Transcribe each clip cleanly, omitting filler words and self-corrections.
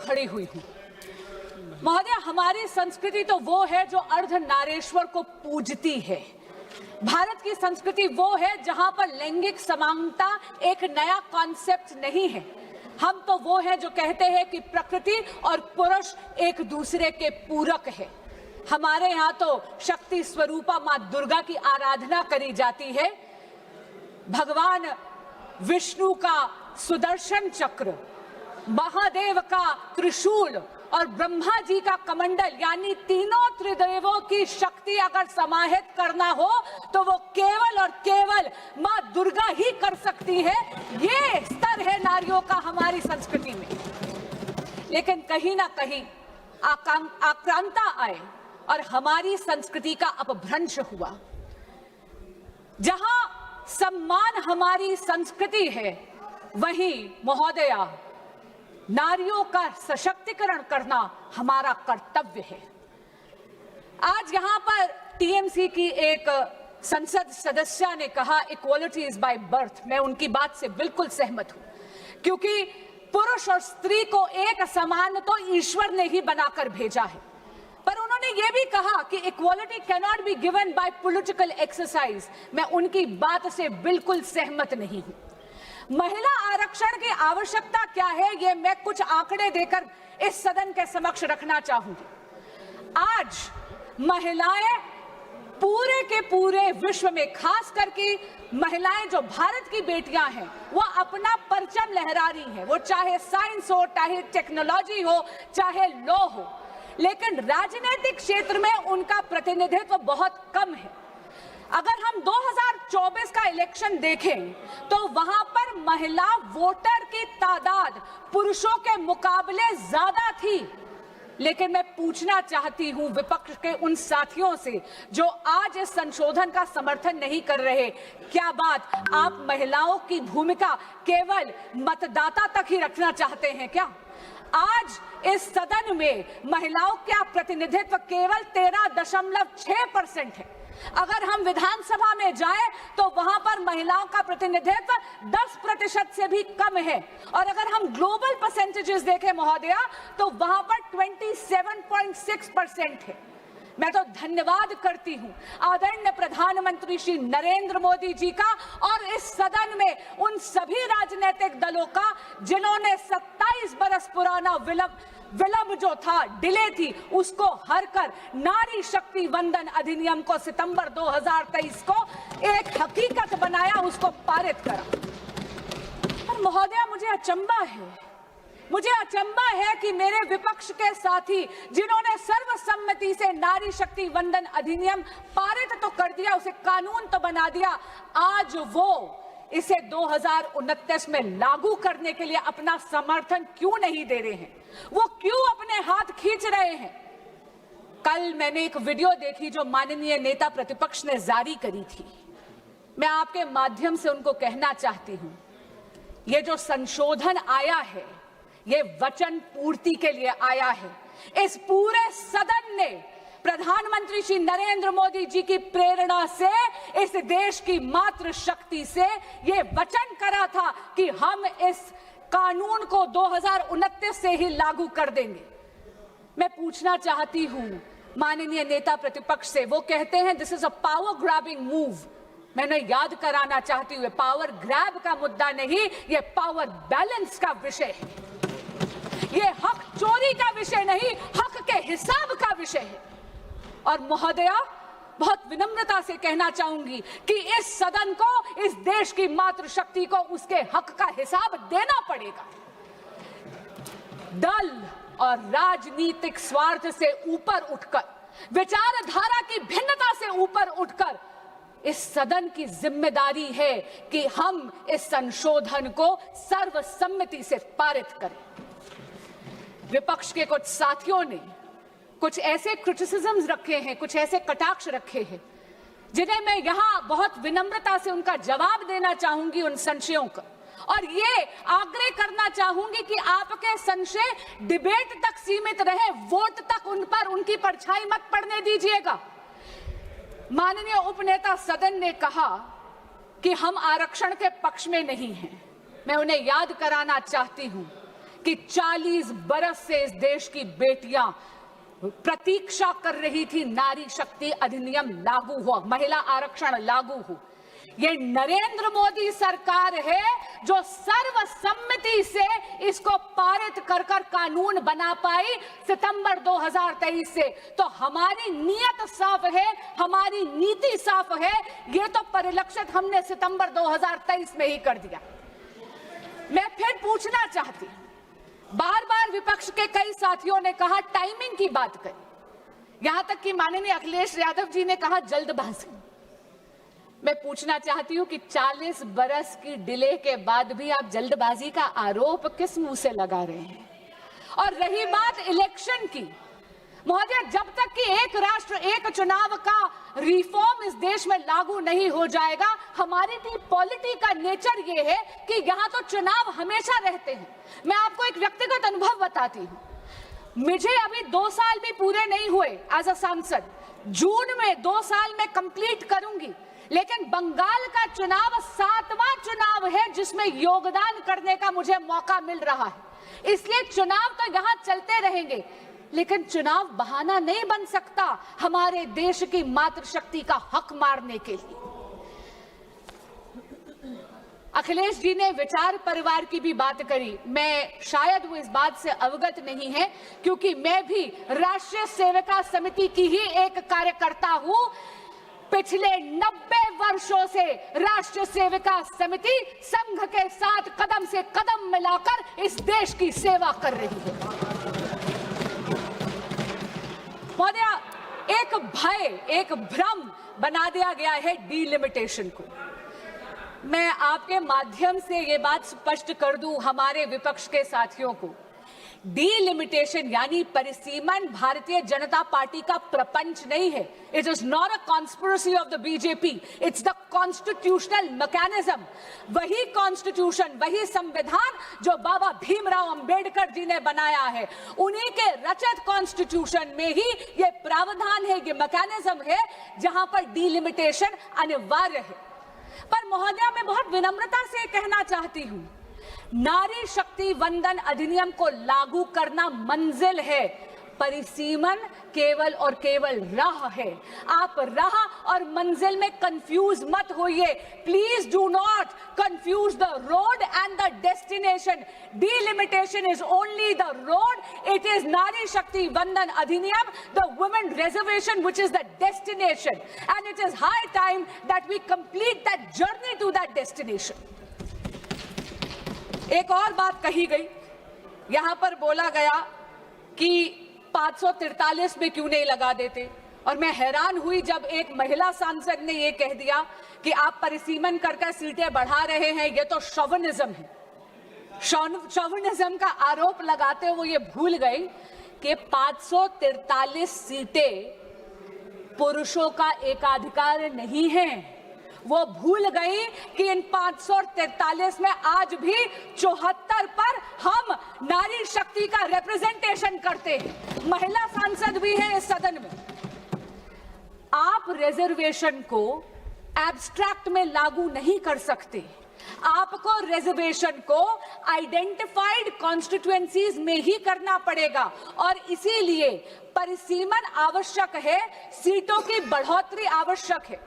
खड़ी हुई हूं। महोदय, हमारी संस्कृति तो वो है जो अर्धनारेश्वर को पूजती है। भारत की संस्कृति वो है जहां पर लैंगिक समानता एक नया कॉन्सेप्ट नहीं है। हम तो वो हैं जो कहते हैं कि प्रकृति और पुरुष एक दूसरे के पूरक है। हमारे यहाँ तो शक्ति स्वरूपा मां दुर्गा की आराधना करी जाती है। भगवान विष्णु का सुदर्शन चक्र, महादेव का त्रिशूल और ब्रह्मा जी का कमंडल, यानी तीनों त्रिदेवों की शक्ति अगर समाहित करना हो तो वो केवल और केवल मां दुर्गा ही कर सकती है। ये स्तर है नारियों का हमारी संस्कृति में। लेकिन कहीं ना कहीं आक्रांता आए और हमारी संस्कृति का अपभ्रंश हुआ। जहां सम्मान हमारी संस्कृति है, वहीं महोदया नारियों का सशक्तिकरण करना हमारा कर्तव्य है। आज यहां पर टीएमसी की एक संसद सदस्य ने कहा इक्वालिटी इज बाय बर्थ। मैं उनकी बात से बिल्कुल सहमत हूं, क्योंकि पुरुष और स्त्री को एक समान तो ईश्वर ने ही बनाकर भेजा है। पर उन्होंने ये भी कहा कि equality can not be given by political exercise. मैं उनकी बात से बिल्कुल सहमत नहीं हूं। महिला आरक्षण की आवश्यकता क्या है, ये मैं कुछ आंकड़े देकर इस सदन के समक्ष रखना चाहूंगी। आज महिलाएं पूरे के पूरे विश्व में, खास करके महिलाएं जो भारत की बेटियां हैं, वो अपना परचम लहरा रही हैं। वो चाहे साइंस हो, चाहे टेक्नोलॉजी हो, चाहे लॉ हो, लेकिन राजनीतिक क्षेत्र में उनका प्रतिनिधित्व बहुत कम है। अगर हम 2024 का इलेक्शन देखें तो वहां पर महिला वोटर की तादाद पुरुषों के मुकाबले ज्यादा थी। लेकिन मैं पूछना चाहती हूं विपक्ष के उन साथियों से जो आज इस संशोधन का समर्थन नहीं कर रहे, क्या बात आप महिलाओं की भूमिका केवल मतदाता तक ही रखना चाहते हैं क्या? आज इस सदन में महिलाओं का प्रतिनिधित्व केवल 13.6% है। अगर हम विधानसभा में जाएं तो वहां पर महिलाओं का प्रतिनिधित्व 10% से भी कम है। और अगर हम ग्लोबल परसेंटेजेस देखें महोदया, तो वहां पर 27.6% है। मैं तो धन्यवाद करती हूं आदरणीय प्रधानमंत्री श्री नरेंद्र मोदी जी का और इस सदन में उन सभी राजनीतिक दलों का जिन्होंने 27 बरस पुराना विलंब जो था, डिले थी, उसको हर कर नारी शक्ति वंदन अधिनियम को सितंबर 2023 को एक हकीकत बनाया, उसको पारित करा। पर महोदया, मुझे अचंबा है कि मेरे विपक्ष के साथी जिन्होंने सर्वसम्मति से नारी शक्ति वंदन अधिनियम पारित तो कर दिया, उसे कानून तो बना दिया, आज वो इसे 2029 में लागू करने के लिए अपना समर्थन क्यों नहीं दे रहे हैं? वो क्यों अपने हाथ खींच रहे हैं? कल मैंने एक वीडियो देखी जो माननीय नेता प्रतिपक्ष ने जारी करी थी। मैं आपके माध्यम से उनको कहना चाहती हूं, ये जो संशोधन आया है, ये वचन पूर्ति के लिए आया है। इस पूरे सदन ने प्रधानमंत्री श्री नरेंद्र मोदी जी की प्रेरणा से, इस देश की मातृ शक्ति से ये वचन करा था कि हम इस कानून को 2029 से ही लागू कर देंगे। मैं पूछना चाहती हूं माननीय नेता प्रतिपक्ष से, वो कहते हैं this is a power grabbing move. मैंने याद कराना चाहती हूँ, पावर ग्रैब का मुद्दा नहीं, ये पावर बैलेंस का विषय है। ये हक चोरी का विषय नहीं, हक के हिसाब का विषय है। और महोदया, बहुत विनम्रता से कहना चाहूंगी कि इस सदन को, इस देश की मातृशक्ति को उसके हक का हिसाब देना पड़ेगा। दल और राजनीतिक स्वार्थ से ऊपर उठकर, विचारधारा की भिन्नता से ऊपर उठकर, इस सदन की जिम्मेदारी है कि हम इस संशोधन को सर्वसम्मति से पारित करें। विपक्ष के कुछ साथियों ने कुछ ऐसे क्रिटिसिज्म्स रखे हैं, कुछ ऐसे कटाक्ष रखे हैं, जिन्हें मैं यहां बहुत विनम्रता से उनका जवाब देना चाहूंगी, उन संशयों का। और ये आग्रह करना चाहूंगी कि आपके संशय डिबेट तक सीमित रहे, वोट तक उन पर उनकी परछाई मत पड़ने दीजिएगा। माननीय उपनेता सदन ने कहा कि हम आरक्षण के पक्ष में नहीं हैं। मैं उन्हें याद कराना चाहती हूं कि 40 बरस से इस देश की बेटियां प्रतीक्षा कर रही थी नारी शक्ति अधिनियम लागू हो, महिला आरक्षण लागू हो। ये नरेंद्र मोदी सरकार है जो सर्वसम्मति से इसको पारित कर कानून बना पाई सितंबर 2023 से। तो हमारी नीयत साफ है, हमारी नीति साफ है, ये तो परिलक्षित हमने सितंबर 2023 में ही कर दिया। मैं फिर पूछना चाहती, बार बार विपक्ष के कई साथियों ने कहा टाइमिंग की बात कही, यहां तक कि माननीय अखिलेश यादव जी ने कहा जल्दबाजी। मैं पूछना चाहती हूं कि 40 बरस की डिले के बाद भी आप जल्दबाजी का आरोप किस मुंह से लगा रहे हैं? और रही बात इलेक्शन की, महोदय, जब तक कि एक राष्ट्र एक चुनाव का रिफॉर्म इस देश में लागू नहीं हो जाएगा, हमारी पॉलिटी का नेचर ये है कि यहाँ तो चुनाव हमेशा रहते हैं। मैं आपको एक व्यक्तिगत अनुभव बताती हूँ। मुझे अभी 2 साल भी पूरे नहीं हुए एज अ सांसद, जून में 2 साल में कंप्लीट करूंगी, लेकिन बंगाल का चुनाव 7वां चुनाव है जिसमें योगदान करने का मुझे मौका मिल रहा है। इसलिए चुनाव तो यहां चलते रहेंगे, लेकिन चुनाव बहाना नहीं बन सकता हमारे देश की मातृशक्ति का हक मारने के लिए। अखिलेश जी ने विचार परिवार की भी बात करी। मैं शायद वो इस बात से अवगत नहीं है, क्योंकि मैं भी राष्ट्रीय सेविका समिति की ही एक कार्यकर्ता हूं। पिछले 90 वर्षों से राष्ट्रीय सेविका समिति संघ के साथ कदम से कदम मिलाकर इस देश की सेवा कर रही है। महोदया, एक भय, एक भ्रम बना दिया गया है डीलिमिटेशन को। मैं आपके माध्यम से ये बात स्पष्ट कर दूं हमारे विपक्ष के साथियों को, डीलिमिटेशन यानी परिसीमन भारतीय जनता पार्टी का प्रपंच नहीं है। It is not a conspiracy of the BJP, it's the constitutional mechanism. वही कॉन्स्टिट्यूशन, वही संविधान जो बाबा भीमराव अंबेडकर जी ने बनाया है, उन्हीं के रचित कॉन्स्टिट्यूशन में ही ये प्रावधान है, ये मैकेनिज्म है जहां पर डीलिमिटेशन अनिवार्य है। पर महोदया, मैं बहुत विनम्रता से कहना चाहती हूं, नारी शक्ति वंदन अधिनियम को लागू करना मंजिल है, परिसीमन केवल और केवल राह है। आप राह और मंजिल में कंफ्यूज मत होइए। Please do not confuse the road and the destination. Delimitation is only the road, it is Nari Shakti Vandan Adhiniyam, the women reservation which is the destination, and it is high time that we complete that journey to that destination. एक और बात कही गई, यहां पर बोला गया कि 543 में क्यों नहीं लगा देते, और मैं हैरान हुई जब एक महिला सांसद ने यह कह दिया कि आप परिसीमन कर सीटें बढ़ा रहे हैं, यह तो शोविनिज्म है। शोविनिज्म का आरोप लगाते हुए ये भूल गई कि 543 सीटें पुरुषों का एकाधिकार नहीं है। वो भूल गई कि इन 543 में आज भी 74 पर हम नारी शक्ति का रिप्रेजेंटेशन करते हैं। महिला सांसद भी है इस सदन में। आप रिजर्वेशन को एब्स्ट्रैक्ट में लागू नहीं कर सकते। आपको रिजर्वेशन को आइडेंटिफाइड कॉन्स्टिट्यूएंसीज में ही करना पड़ेगा, और इसीलिए परिसीमन आवश्यक है, सीटों की बढ़ोतरी आवश्यक है।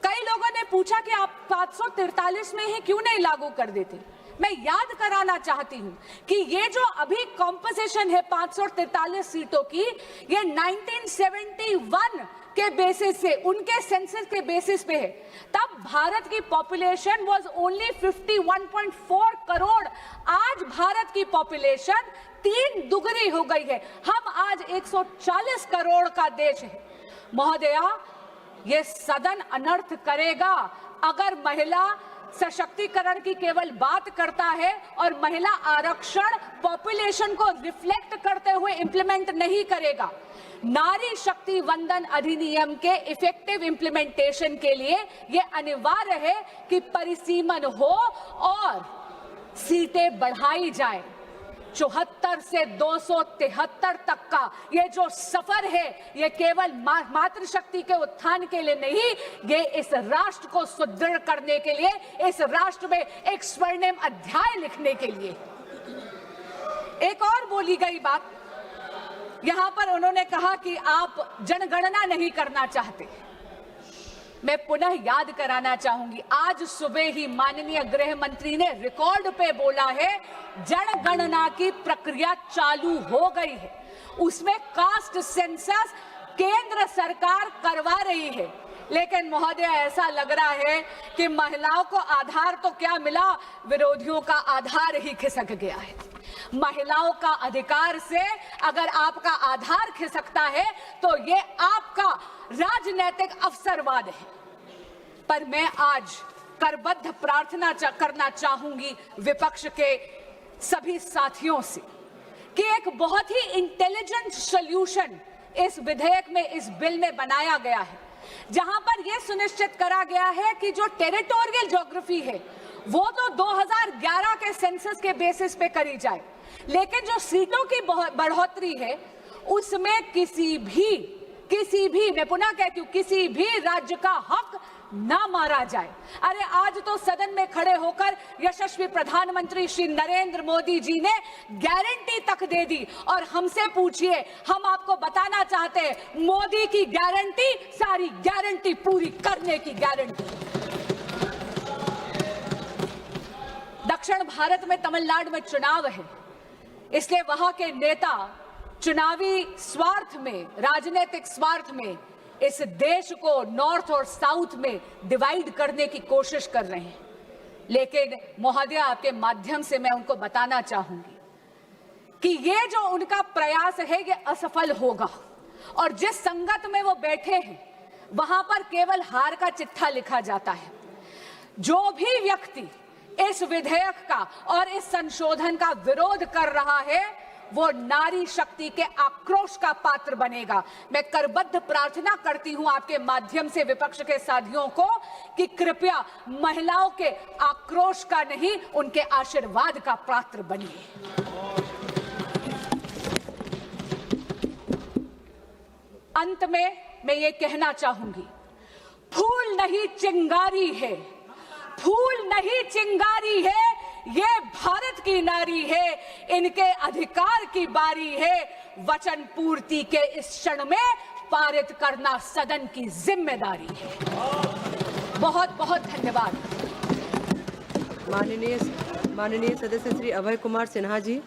कई लोगों ने पूछा कि आप 543 में ही क्यों नहीं लागू कर देते। मैं याद कराना चाहती हूं कि ये जो अभी कॉम्पोजिशन है 543 सीटों की, ये 1971 के बेसिस से, उनके सेंसस के बेसिस पे है। तब भारत की पॉपुलेशन वाज ओनली 51.4 करोड़। आज भारत की पॉपुलेशन 3 दुगनी हो गई है। हम आज 140 करोड़ का देश है। महोदया, ये सदन अनर्थ करेगा अगर महिला सशक्तिकरण की केवल बात करता है और महिला आरक्षण पॉपुलेशन को रिफ्लेक्ट करते हुए इंप्लीमेंट नहीं करेगा। नारी शक्ति वंदन अधिनियम के इफेक्टिव इंप्लीमेंटेशन के लिए यह अनिवार्य है कि परिसीमन हो और सीटें बढ़ाई जाए। 74 से 273 तक का ये जो सफर है, ये केवल मातृशक्ति के उत्थान के लिए नहीं, ये इस राष्ट्र को सुदृढ़ करने के लिए, इस राष्ट्र में एक स्वर्णिम अध्याय लिखने के लिए। एक और बोली गई बात, यहां पर उन्होंने कहा कि आप जनगणना नहीं करना चाहते। मैं पुनः याद कराना चाहूंगी, आज सुबह ही माननीय गृह मंत्री ने रिकॉर्ड पे बोला है जनगणना की प्रक्रिया चालू हो गई है, उसमें कास्ट सेंसस केंद्र सरकार करवा रही है। लेकिन महोदय, ऐसा लग रहा है कि महिलाओं को आधार तो क्या मिला, विरोधियों का आधार ही खिसक गया है। महिलाओं का अधिकार से अगर आपका आधार खिसकता है तो ये आपका राजनीतिक अवसरवाद है। पर मैं आज करबद्ध प्रार्थना करना चाहूंगी विपक्ष के सभी साथियों से कि एक बहुत ही इंटेलिजेंट सॉल्यूशन इस विधेयक में, इस बिल में बनाया गया है, जहां पर यह सुनिश्चित करा गया है कि जो टेरिटोरियल ज्योग्राफी है वो तो 2011 के सेंसस के बेसिस पे करी जाए, लेकिन जो सीटों की बढ़ोतरी है उसमें किसी भी मैं पुनः कहती हूं, किसी भी राज्य का हक ना मारा जाए। अरे आज तो सदन में खड़े होकर यशस्वी प्रधानमंत्री श्री नरेंद्र मोदी जी ने गारंटी तक दे दी, और हमसे पूछिए, हम आपको बताना चाहते हैं मोदी की गारंटी सारी गारंटी पूरी करने की गारंटी। दक्षिण भारत में तमिलनाडु में चुनाव है, इसलिए वहां के नेता चुनावी स्वार्थ में, राजनीतिक स्वार्थ में इस देश को नॉर्थ और साउथ में डिवाइड करने की कोशिश कर रहे हैं। लेकिन महोदय, आपके माध्यम से मैं उनको बताना चाहूंगी कि ये जो उनका प्रयास है ये असफल होगा, और जिस संगत में वो बैठे हैं वहां पर केवल हार का चिट्ठा लिखा जाता है। जो भी व्यक्ति इस विधेयक का और इस संशोधन का विरोध कर रहा है वो नारी शक्ति के आक्रोश का पात्र बनेगा। मैं करबद्ध प्रार्थना करती हूं आपके माध्यम से विपक्ष के साथियों को कि कृपया महिलाओं के आक्रोश का नहीं, उनके आशीर्वाद का पात्र बनिए। अंत में मैं ये कहना चाहूंगी, फूल नहीं चिंगारी है, फूल नहीं चिंगारी है, ये भारत की नारी है, इनके अधिकार की बारी है। वचन पूर्ति के इस क्षण में पारित करना सदन की जिम्मेदारी है। बहुत बहुत धन्यवाद। माननीय सदस्य श्री अभय कुमार सिन्हा जी।